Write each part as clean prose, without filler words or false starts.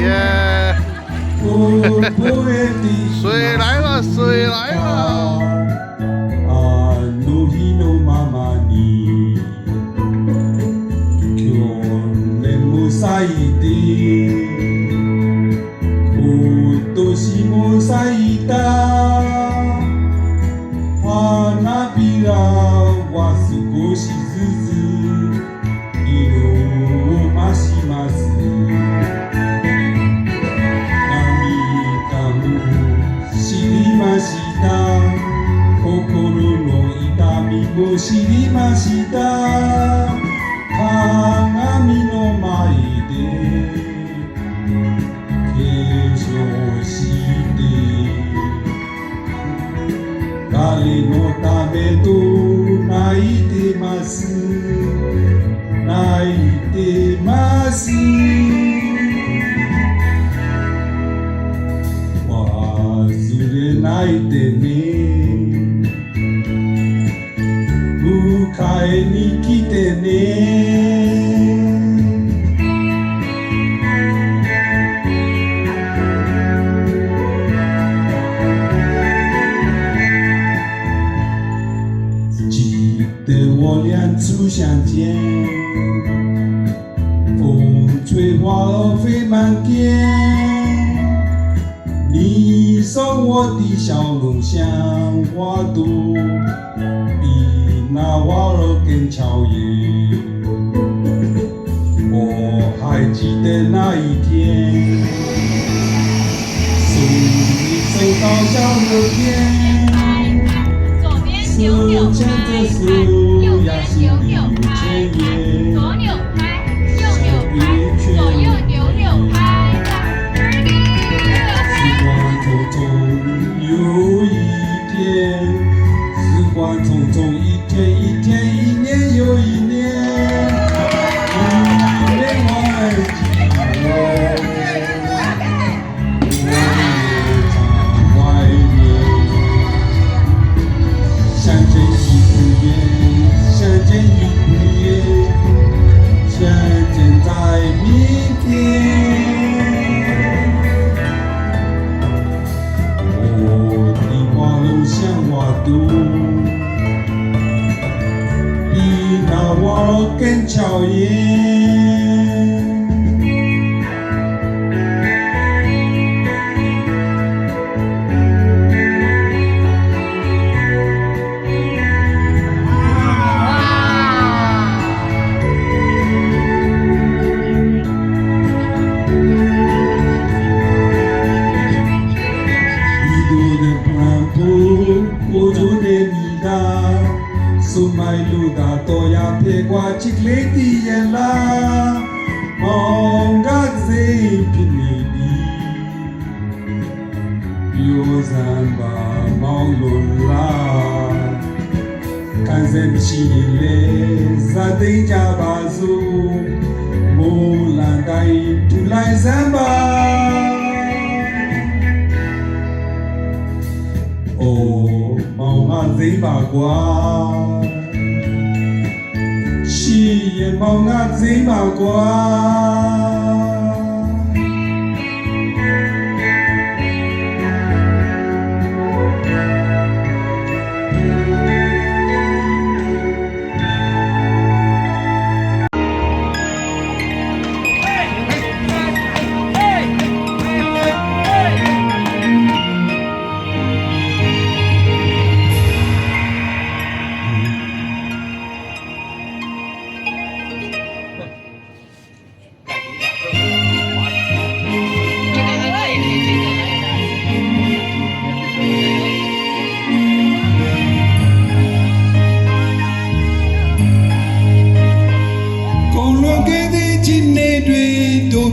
耶！水来了，水来了！知りました鏡の前で化粧して誰のためと泣いてます泣いてます忘れないでね迎えに来てね记得我俩初相见风吹花儿飞满天你送我的笑容像花朵那花儿更娇艳，我还记得那一天，送你走到小河边，手牵着手呀，心里有千言，左扭拍，右扭拍，左右扭拍。时光匆匆又一天，时光匆匆一天一年又一年，一年忘记我，我也常怀念。相见一不远，相见一不远，相见在明天。我的花路像花朵。那花儿更娇艳，一朵的plan布，我做的你的。苏麦路达多呀，撇qua chiếc lấy đi là mong gác dây pin đi yêu gian ba mong luôn la can dây chi lệ ra đây cha ba du mô lan đây tu lại gian ba ô mong ngã dây ba qua也冇壓子冇掛。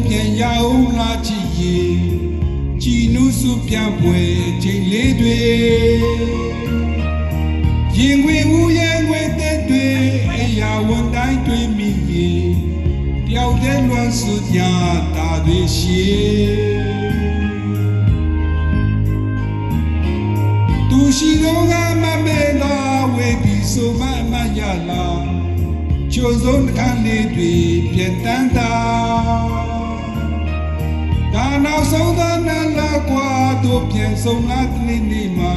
ပြန်ရအောင်လာကြည့်ရင်ကြည်နုစုပြန်ပွဲချိန်လေးတွေရင်ခွေဦးရဲ့ခွေတဲ့တွေအရာဝန်တိုင်းတွေမိရင်တယောက်တည်းလွန်စုကြတာတွေရှိသူရှိတော့ကမမဲလာဝေပြီးဆိုမှမရလားချိုးစုံခန်းလေးတွေပြန်တန်းတာ ပြန်ဆုံးလာတဲ့နေ့မှာ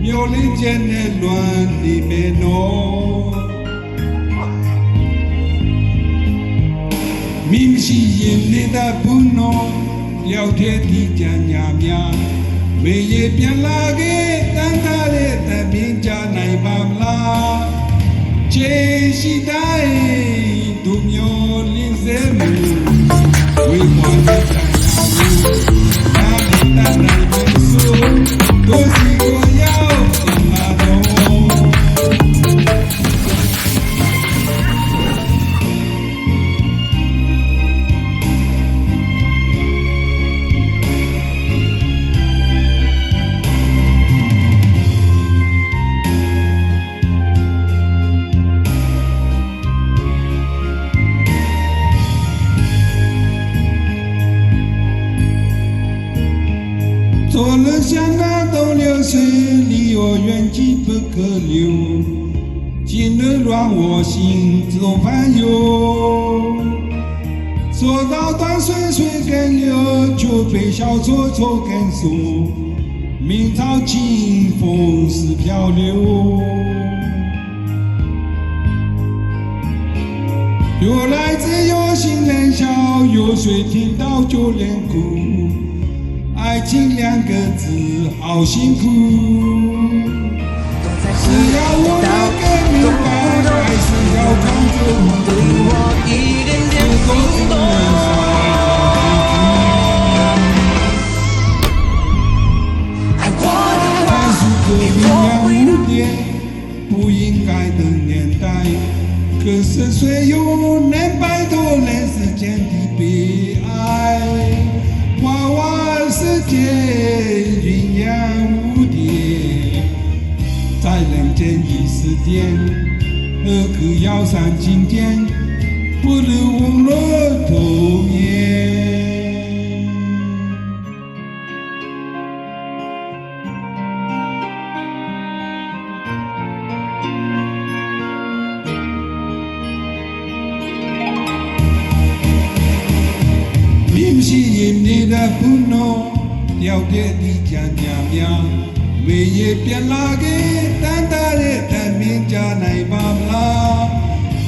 မျောလင်းချက်နဲ့လွမ်းနေမယ်နော်မိမရှိရင်နေတာဘူးနော်ရောက်တဲ့ဒီကြံညာများမေရေပြန်လာခဲ့တန်းထားတဲ့တပင်ကြနိုင်ပါမလားချေရှိတိုင်းဒုမျောလင်းစေမှုဝိမောတဲ့တန်ရာဘူးနာမည်တန်နိုင်မယ်ဆိုဒုစီကိုရောက်ပြန်လာတော့做了香港东流水，离我远几不可留，今日让我心中烦忧。说到断水水更流，就被小错错更说，明朝清风是漂流。有来自有心人笑，有谁听到就连哭。爱情两个字好辛苦，是要我能更明白，还是要装作对我一点点心动？还是个明亮无点不应该的年代，可是谁又能摆脱人世间的悲哀？娃娃世界云烟无叠，在人间已是癫，何苦要上青天？不如忘了童年。ရှိရင်နေတဲ့ဘုံတော်တယောက်တည်းဒီကြံကြများမေရေပြန်လာခဲ့တန်တားတဲ့တမင်းကြနိုင်ပါမလား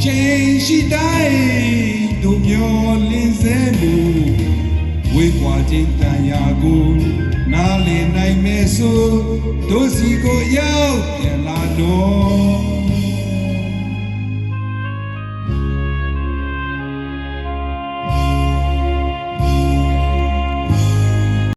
ချိန်ရှိတိုင်းတို့မျောလင်းစေမှုဝေကွာခြင်းတန်ရာကိုနားလည်နိုင်မယ်ဆိုတို့စီကိုရောက်ပြန်လာတော့